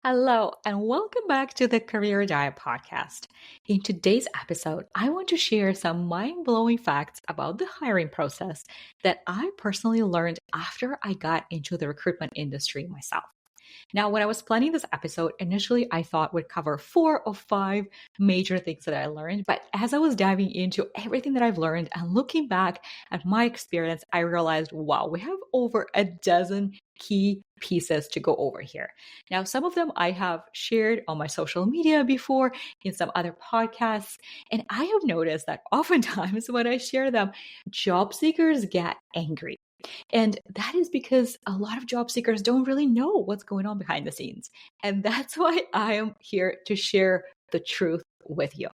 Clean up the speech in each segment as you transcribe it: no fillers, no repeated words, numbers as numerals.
Hello, and welcome back to the Career Diet Podcast. In today's episode, I want to share some mind blowing facts about the hiring process that I personally learned after I got into the recruitment industry myself. Now, when I was planning this episode, initially I thought would cover 4 or 5 major things that I learned. But as I was diving into everything that I've learned and looking back at my experience, I realized, wow, we have over a dozen key pieces to go over here. Now, some of them I have shared on my social media before in some other podcasts. And I have noticed that oftentimes when I share them, job seekers get angry. And that is because a lot of job seekers don't really know what's going on behind the scenes. And that's why I am here to share the truth with you.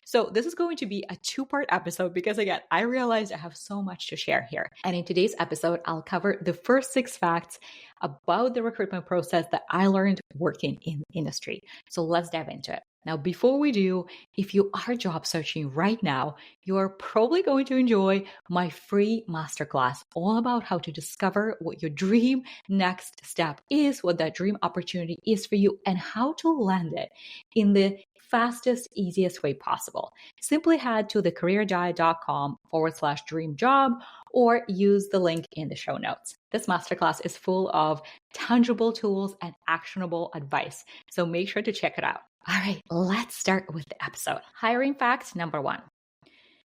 So this is going to be a 2-part episode because again, I realized I have so much to share here. And in today's episode, I'll cover the first 6 facts about the recruitment process that I learned working in the industry. So let's dive into it. Now, before we do, if you are job searching right now, you are probably going to enjoy my free masterclass all about how to discover what your dream next step is, what that dream opportunity is for you, and how to land it in the fastest, easiest way possible. Simply head to thecareerdiet.com/dream job or use the link in the show notes. This masterclass is full of tangible tools and actionable advice, so make sure to check it out. All right, let's start with the episode. Hiring fact number 1.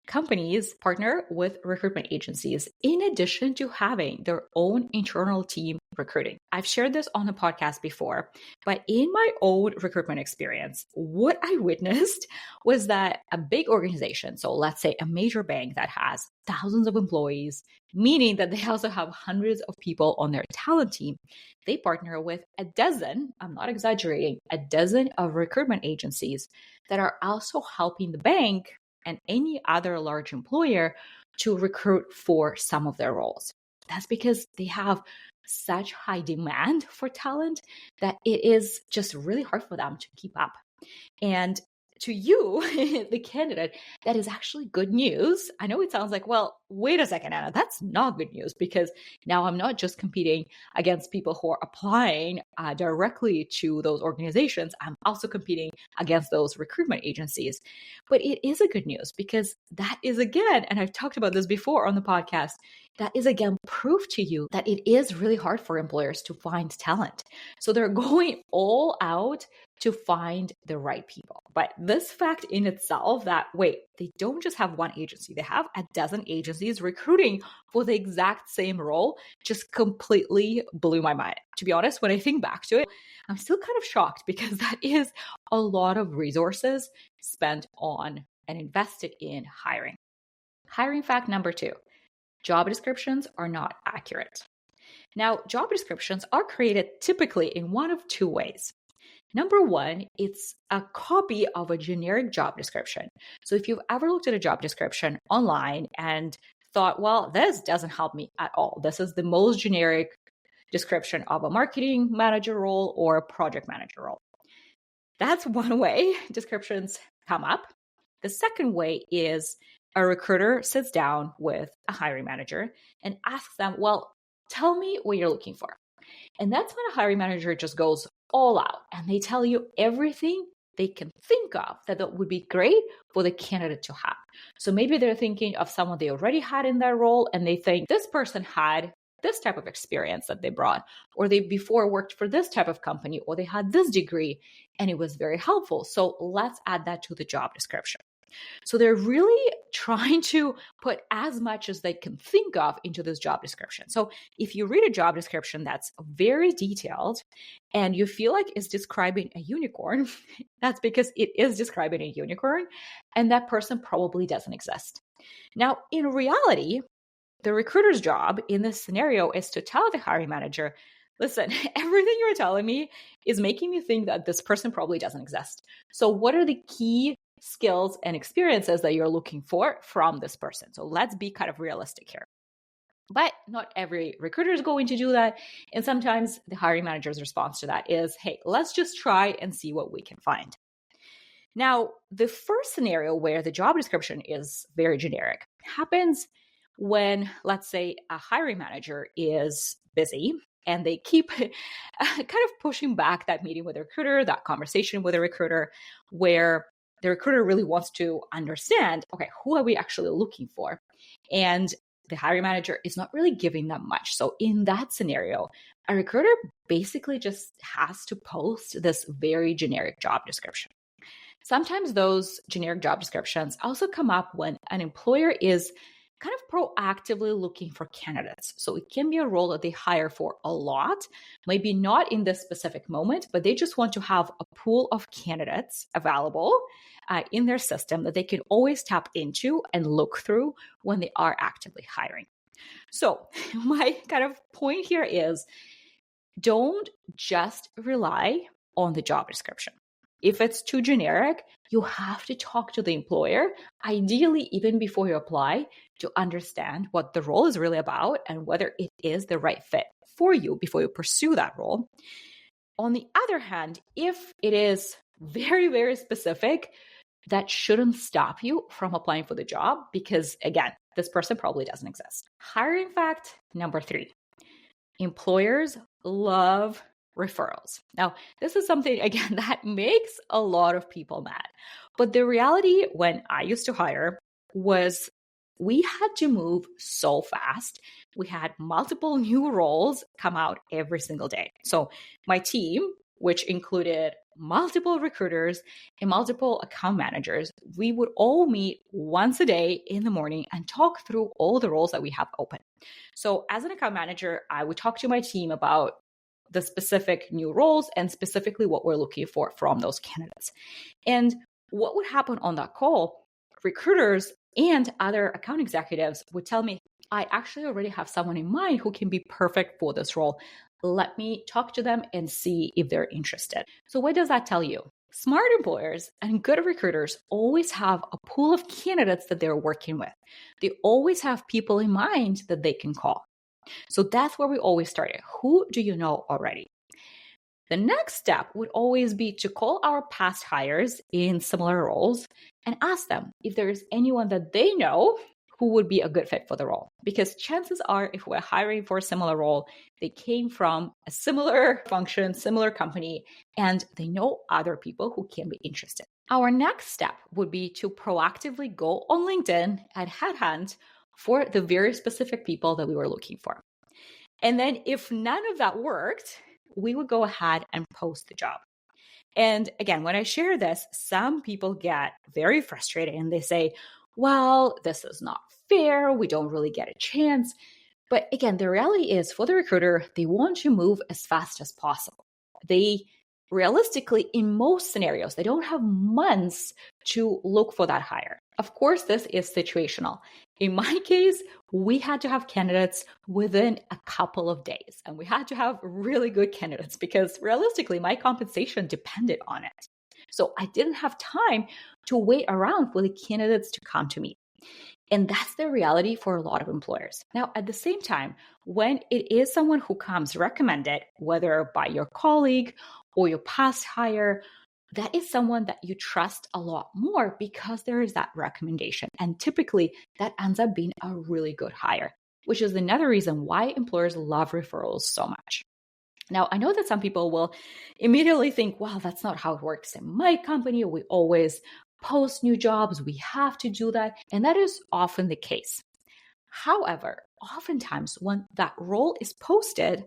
Companies partner with recruitment agencies in addition to having their own internal team recruiting. I've shared this on the podcast before, but in my own recruitment experience, what I witnessed was that a big organization, so let's say a major bank that has thousands of employees, meaning that they also have hundreds of people on their talent team, they partner with a dozen, I'm not exaggerating, a dozen of recruitment agencies that are also helping the bank and any other large employer to recruit for some of their roles. That's because they have such high demand for talent that it is just really hard for them to keep up. And to you, the candidate, that is actually good news. I know it sounds like, well, wait a second, Anna, that's not good news because now I'm not just competing against people who are applying directly to those organizations. I'm also competing against those recruitment agencies. But it is a good news because that is again, and I've talked about this before on the podcast, that is again proof to you that it is really hard for employers to find talent. So they're going all out to find the right people. But this fact in itself that, wait, they don't just have one agency, they have a dozen agencies recruiting for the exact same role, just completely blew my mind. To be honest, when I think back to it, I'm still kind of shocked because that is a lot of resources spent on and invested in hiring. Hiring fact number 2. Job descriptions are not accurate. Now, job descriptions are created typically in one of 2 ways. Number 1, it's a copy of a generic job description. So if you've ever looked at a job description online and thought, well, this doesn't help me at all. This is the most generic description of a marketing manager role or a project manager role. That's one way descriptions come up. The second way is a recruiter sits down with a hiring manager and asks them, well, tell me what you're looking for. And that's when a hiring manager just goes all out and they tell you everything they can think of that would be great for the candidate to have. So maybe they're thinking of someone they already had in that role and they think this person had this type of experience that they brought, or they before worked for this type of company, or they had this degree and it was very helpful. So let's add that to the job description. So they're really trying to put as much as they can think of into this job description. So if you read a job description that's very detailed and you feel like it's describing a unicorn, that's because it is describing a unicorn and that person probably doesn't exist. Now, in reality, the recruiter's job in this scenario is to tell the hiring manager, listen, everything you're telling me is making me think that this person probably doesn't exist. So what are the key skills and experiences that you're looking for from this person? So let's be kind of realistic here. But not every recruiter is going to do that. And sometimes the hiring manager's response to that is, hey, let's just try and see what we can find. Now, the first scenario where the job description is very generic happens when, let's say, a hiring manager is busy and they keep kind of pushing back that meeting with the recruiter, that conversation with the recruiter, where the recruiter really wants to understand, okay, who are we actually looking for? And the hiring manager is not really giving them much. So in that scenario, a recruiter basically just has to post this very generic job description. Sometimes those generic job descriptions also come up when an employer is kind of proactively looking for candidates. So it can be a role that they hire for a lot, maybe not in this specific moment, but they just want to have a pool of candidates available in their system that they can always tap into and look through when they are actively hiring. So my kind of point here is, don't just rely on the job description. If it's too generic, you have to talk to the employer, ideally even before you apply, to understand what the role is really about and whether it is the right fit for you before you pursue that role. On the other hand, if it is very, very specific, that shouldn't stop you from applying for the job because, again, this person probably doesn't exist. Hiring fact number 3. Employers love referrals. Now, this is something, again, that makes a lot of people mad. But the reality when I used to hire was we had to move so fast. We had multiple new roles come out every single day. So my team, which included multiple recruiters and multiple account managers, we would all meet once a day in the morning and talk through all the roles that we have open. So as an account manager, I would talk to my team about the specific new roles and specifically what we're looking for from those candidates. And what would happen on that call, recruiters and other account executives would tell me, I actually already have someone in mind who can be perfect for this role. Let me talk to them and see if they're interested. So what does that tell you? Smart employers and good recruiters always have a pool of candidates that they're working with. They always have people in mind that they can call. So that's where we always started. Who do you know already? The next step would always be to call our past hires in similar roles and ask them if there is anyone that they know who would be a good fit for the role. Because chances are, if we're hiring for a similar role, they came from a similar function, similar company, and they know other people who can be interested. Our next step would be to proactively go on LinkedIn and headhunt for the very specific people that we were looking for. And then if none of that worked, we would go ahead and post the job. And again, when I share this, some people get very frustrated and they say, well, this is not fair. We don't really get a chance. But again, the reality is for the recruiter, they want to move as fast as possible. They realistically, in most scenarios, they don't have months to look for that hire. Of course, this is situational. In my case, we had to have candidates within a couple of days, and we had to have really good candidates because realistically, my compensation depended on it. So I didn't have time to wait around for the candidates to come to me. And that's the reality for a lot of employers. Now, at the same time, when it is someone who comes recommended, whether by your colleague or your past hire, that is someone that you trust a lot more because there is that recommendation. And typically that ends up being a really good hire, which is another reason why employers love referrals so much. Now, I know that some people will immediately think, well, that's not how it works in my company. We always post new jobs. We have to do that. And that is often the case. However, oftentimes when that role is posted,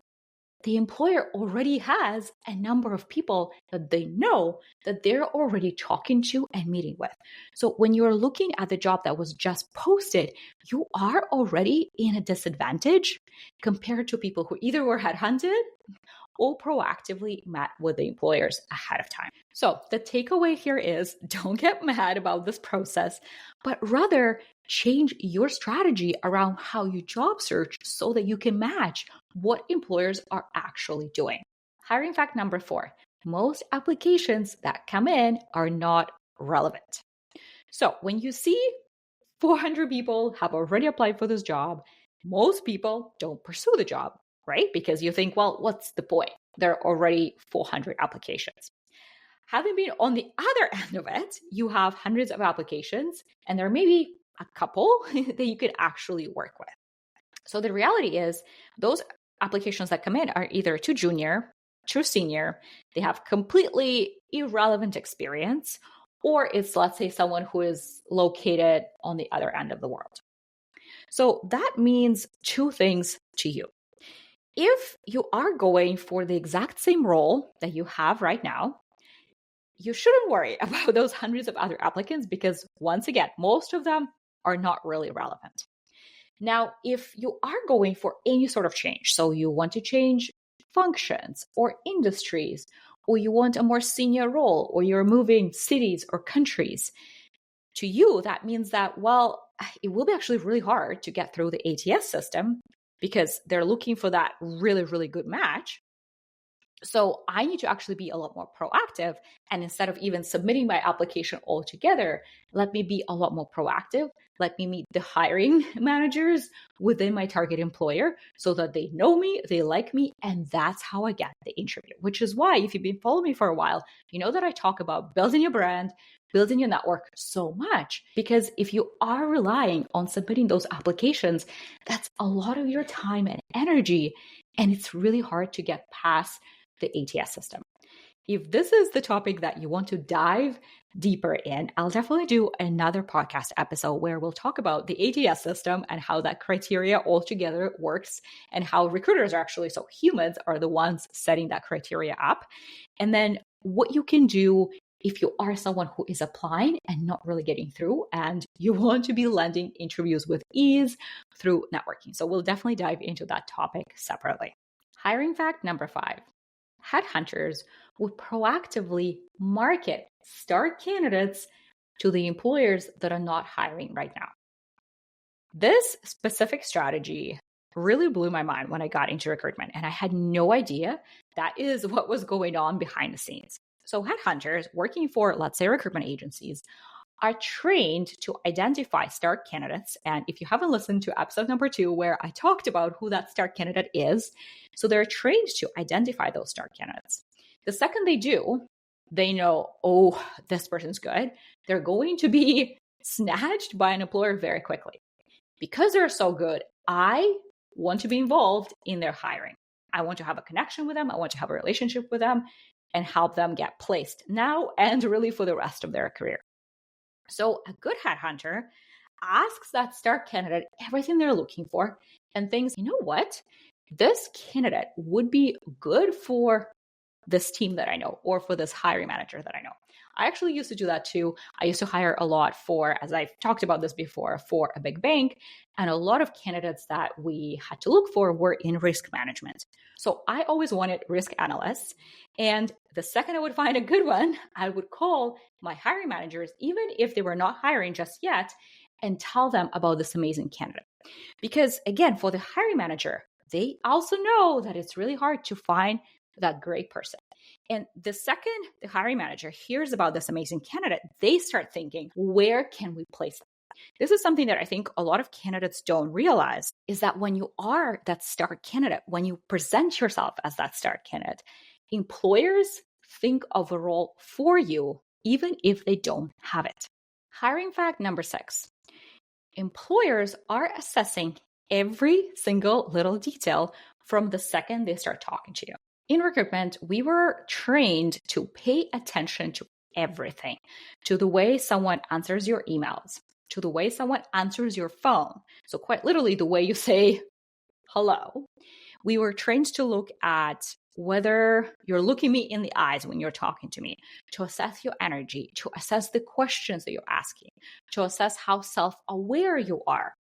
the employer already has a number of people that they know that they're already talking to and meeting with. So when you're looking at the job that was just posted, you are already in a disadvantage compared to people who either were headhunted or proactively met with the employers ahead of time. So the takeaway here is don't get mad about this process, but rather change your strategy around how you job search so that you can match what employers are actually doing. Hiring fact number 4, most applications that come in are not relevant. So when you see 400 people have already applied for this job, most people don't pursue the job, right? Because you think, well, what's the point? There are already 400 applications. Having been on the other end of it, you have hundreds of applications, and there may be a couple that you could actually work with. So the reality is those applications that come in are either too junior, too senior, they have completely irrelevant experience, or it's, let's say, someone who is located on the other end of the world. So that means two things to you. If you are going for the exact same role that you have right now, you shouldn't worry about those hundreds of other applicants because, once again, most of them are not really relevant. Now, if you are going for any sort of change, so you want to change functions or industries, or you want a more senior role, or you're moving cities or countries, to you, that means that, well, it will be actually really hard to get through the ATS system because they're looking for that really, really good match. So I need to actually be a lot more proactive. And instead of even submitting my application altogether, let me be a lot more proactive. Let me meet the hiring managers within my target employer so that they know me, they like me, and that's how I get the interview. Which is why, if you've been following me for a while, you know that I talk about building your brand, building your network so much. Because if you are relying on submitting those applications, that's a lot of your time and energy, and it's really hard to get past the ATS system. If this is the topic that you want to dive deeper in, I'll definitely do another podcast episode where we'll talk about the ATS system and how that criteria altogether works and how recruiters are actually, so humans are the ones setting that criteria up. And then what you can do if you are someone who is applying and not really getting through and you want to be landing interviews with ease through networking. So we'll definitely dive into that topic separately. Hiring fact number 5. Headhunters would proactively market star candidates to the employers that are not hiring right now. This specific strategy really blew my mind when I got into recruitment, and I had no idea that is what was going on behind the scenes. So headhunters working for, let's say, recruitment agencies are trained to identify star candidates. And if you haven't listened to episode number 2, where I talked about who that star candidate is, so they're trained to identify those star candidates. The second they do, they know, oh, this person's good. They're going to be snatched by an employer very quickly. Because they're so good, I want to be involved in their hiring. I want to have a connection with them. I want to have a relationship with them and help them get placed now and really for the rest of their career. So a good headhunter asks that star candidate everything they're looking for and thinks, you know what, this candidate would be good for this team that I know or for this hiring manager that I know. I actually used to do that too. I used to hire a lot for, as I've talked about this before, for a big bank. And a lot of candidates that we had to look for were in risk management. So I always wanted risk analysts. And the second I would find a good one, I would call my hiring managers, even if they were not hiring just yet, and tell them about this amazing candidate. Because again, for the hiring manager, they also know that it's really hard to find that great person. And the second the hiring manager hears about this amazing candidate, they start thinking, where can we place them? This is something that I think a lot of candidates don't realize, is that when you are that star candidate, when you present yourself as that star candidate, employers think of a role for you, even if they don't have it. Hiring fact number 6. Employers are assessing every single little detail from the second they start talking to you. In recruitment, we were trained to pay attention to everything, to the way someone answers your emails, to the way someone answers your phone. So quite literally the way you say hello. We were trained to look at whether you're looking me in the eyes when you're talking to me, to assess your energy, to assess the questions that you're asking, to assess how self-aware you are,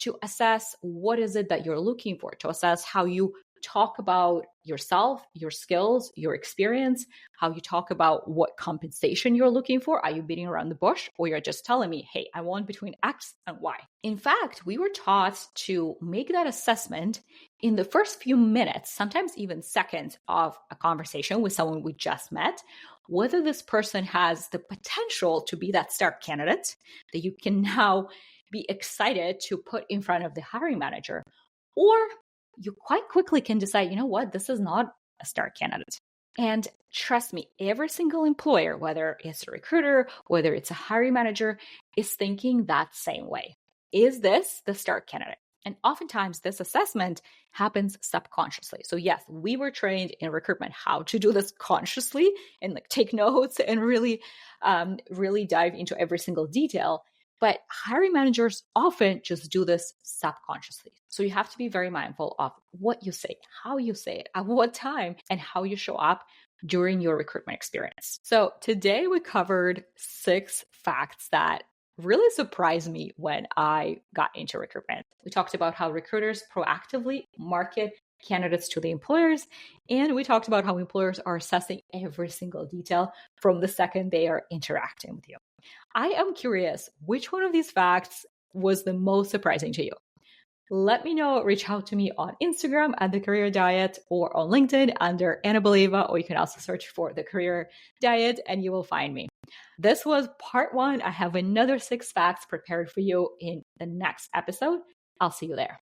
to assess what is it that you're looking for, to assess how you talk about yourself, your skills, your experience, how you talk about what compensation you're looking for. Are you beating around the bush, or you're just telling me, hey, I want between X and Y? In fact, we were taught to make that assessment in the first few minutes, sometimes even seconds of a conversation with someone we just met, whether this person has the potential to be that star candidate that you can now be excited to put in front of the hiring manager, or you quite quickly can decide, you know what, this is not a star candidate. And trust me, every single employer, whether it's a recruiter, whether it's a hiring manager, is thinking that same way. Is this the star candidate? And oftentimes this assessment happens subconsciously. So yes, we were trained in recruitment how to do this consciously and like take notes and really dive into every single detail. But hiring managers often just do this subconsciously. So you have to be very mindful of what you say, how you say it, at what time, and how you show up during your recruitment experience. So today we covered 6 facts that really surprised me when I got into recruitment. We talked about how recruiters proactively market candidates to the employers, and we talked about how employers are assessing every single detail from the second they are interacting with you. I am curious, which one of these facts was the most surprising to you? Let me know. Reach out to me on Instagram at The Career Diet or on LinkedIn under Anna Beleva, or you can also search for The Career Diet and you will find me. This was part 1. I have another 6 facts prepared for you in the next episode. I'll see you there.